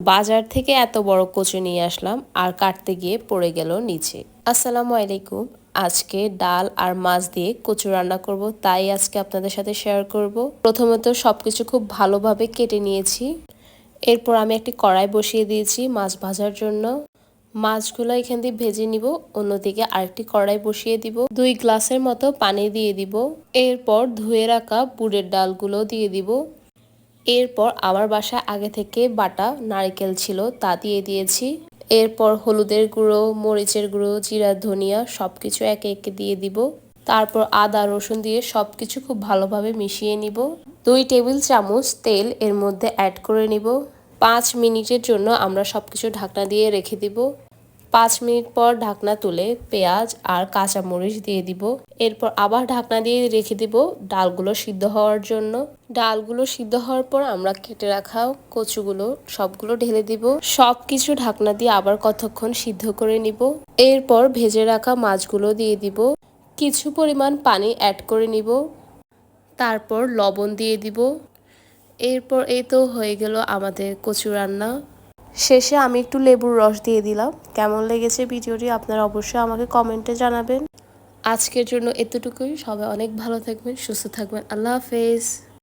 বাজার থেকে এত বড় কচু নিয়ে আসলাম আর কাটতে গিয়ে পড়ে গেল নিচে। আসসালামু আলাইকুম। আজকে ডাল আর মাছ দিয়ে কচু রান্না করব, তাই আজকে আপনাদের সাথে শেয়ার করব। প্রথমত সবকিছু খুব ভালোভাবে কেটে নিয়েছি। এরপর আমি একটি কড়াই বসিয়ে দিয়েছি মাছ ভাজার জন্য। মাছগুলো এখান দিয়ে ভেজে নিব। অন্যদিকে আরেকটি কড়াই বসিয়ে দিব। 2 গ্লাসের মতো পানি দিয়ে দিব। এরপর ধুয়ে রাখা বুটের ডালগুলো দিয়ে দিব। এরপর আমার বাসায় আগে থেকে বাটা নারকেল ছিল, তা দিয়ে দিয়েছি। এরপর হলুদের গুঁড়ো, মরিচের গুঁড়ো, জিরা, ধনিয়া সবকিছু একে একে দিয়ে দিব। তারপর আদা রসুন দিয়ে সবকিছু খুব ভালোভাবে মিশিয়ে নিব। 2 টেবিল চামচ তেল এর মধ্যে অ্যাড করে নিব। 5 মিনিটের জন্য আমরা সবকিছু ঢাকনা দিয়ে রেখে দিব। 5 মিনিট পর ঢাকনা তুলে পেঁয়াজ আর কাঁচামরিচ দিয়ে দিব। এরপর আবার ঢাকনা দিয়ে রেখে দিব ডালগুলো সিদ্ধ হওয়ার জন্য। ডালগুলো সিদ্ধ হওয়ার পর আমরা কেটে রাখা কচুগুলো সবগুলো ঢেলে দিব। সবকিছু ঢাকনা দিয়ে আবার কতক্ষণ সিদ্ধ করে নিব। এরপর ভেজে রাখা মাছগুলো দিয়ে দিব। কিছু পরিমাণ পানি অ্যাড করে নিব। তারপর লবণ দিয়ে দিব। এরপর এই তো হয়ে গেল আমাদের কচু রান্না। শেষে আমি একটু লেবুর রস দিয়ে দিলাম। কেমন লেগেছে ভিডিওটি আপনারা অবশ্যই আমাকে কমেন্টে জানাবেন। আজকের জন্য এতটুকুই। সবাই অনেক ভালো থাকবেন, সুস্থ থাকবেন। আল্লাহ হাফেজ।